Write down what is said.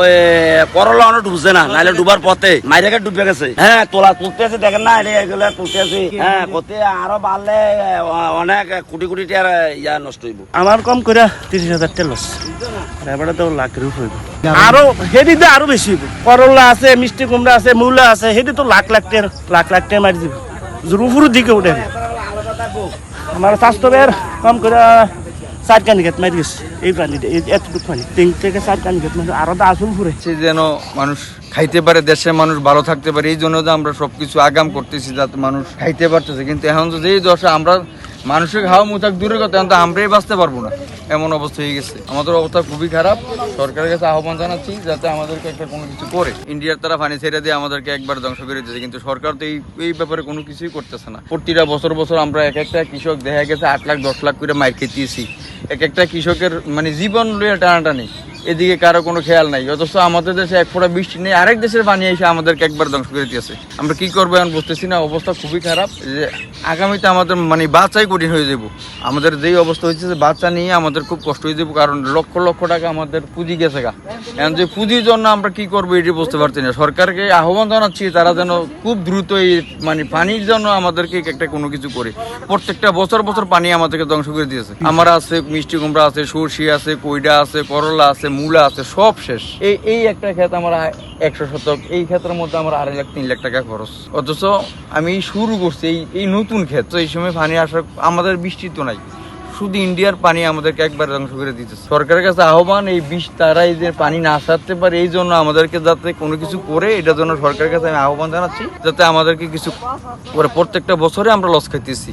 ওই করলা অনেক ডুবছে না, নাইলে ডুবার পথে মাইরেকে ডুবে গেছে। হ্যাঁ তুলতে আছে, দেখেন না এগুলো তুলতে আছে। হ্যাঁ কতে আরো বাড়লে অনেক কোটি কোটি টাকার ইয়া নষ্ট হইব। আমার কম করে 30,000 টাকা লস, এবারে তো লাখের উপর হইব। আরো হেদিতে আরো বেশি হইব। করলা আছে, মিষ্টি কুমড়া আছে, মূলা আছে, হেদি তো লাখ লাখ টাকা মারি দিব, উপরের দিকে উঠে। আমার স্বাস্থ্যের কম করে 4 কানি খেত মারি গেছে এই পানিতে, এতটুকু পানি 3 থেকে 4 কানি খেত মারি, আরো তো আসল ফুরে। যেন মানুষ খাইতে পারে, দেশের মানুষ ভালো থাকতে পারে, এই জন্য তো আমরা সবকিছু আগাম করতেছি যাতে মানুষ খাইতে পারতেছে। কিন্তু এখন যদি এই দশা আমরা মানুষের খাওয়া মুথাক দূরের কথা, এখন তো আমরাই বাঁচতে পারবো না, এমন অবস্থা হয়ে গেছে। আমাদের অবস্থা খুবই খারাপ। সরকারের কাছে আহ্বান জানাচ্ছি যাতে আমাদেরকে একটা কোনো কিছু করে। ইন্ডিয়ার তারা পানি ছেড়ে দিয়ে আমাদেরকে একবার ধ্বংস করে দিয়েছে, কিন্তু সরকার তো এই ব্যাপারে কোনো কিছুই করতেছে না। প্রতিটা বছর আমরা এক একটা কৃষক দেখা গেছে 8 লাখ 10 লাখ করে মাইর খেতেছি। এক একটা কৃষকের মানে জীবন লইয়া টানাটানি, এদিকে কারো কোনো খেয়াল নাই। অথচ আমাদের দেশে এক ফোঁটা বৃষ্টি নেই, আরেক দেশের পানি এসে আমাদেরকে একবার ধ্বংস করে দিয়েছে। আমরা কি করবো এখন বুঝতেছি না, অবস্থা খুবই খারাপ। যে আগামীতে আমাদের মানে বাচ্চাই কঠিন হয়ে যাব। আমাদের যেই অবস্থা হয়েছে যে বাচ্চা নিয়ে আমাদের খুব কষ্ট হয়ে যাবো, কারণ লক্ষ লক্ষ টাকা আমাদের পুঁজি গেছে গা। এখন যে পুঁজির জন্য আমরা কি করবো এটি বুঝতে পারছি না। সরকারকে আহ্বান জানাচ্ছি তারা যেন খুব দ্রুত এই মানে পানির জন্য আমাদেরকে একটা কোনো কিছু করে। প্রত্যেকটা বছর পানি আমাদেরকে ধ্বংস করে দিয়েছে। আমার আছে মিষ্টি কুমড়া আছে, সরষে আছে, কইডা আছে, করলা আছে, মূলা আছে, সব শেষ। এই একটা ক্ষেত আমার 100 শতক, এই ক্ষেত্রের মধ্যে আমার 2.5 লাখ 3 লাখ টাকা খরচ। অথচ আমি শুরু করছি এই নতুন ক্ষেত, তো এই সময় পানি আসার আমাদের বৃষ্টি তো নাই, শুধু ইন্ডিয়ার পানি আমাদেরকে একবার ধ্বংস করে দিতেছে। সরকারের কাছে আহ্বান, এই তারা এই যে পানি না ছাড়তে পারে এই জন্য আমাদেরকে যাতে কোনো কিছু করে, এটার জন্য সরকারের কাছে আমি আহ্বান জানাচ্ছি যাতে আমাদেরকে কিছু করে। প্রত্যেকটা বছরে আমরা লস খাইতেছি।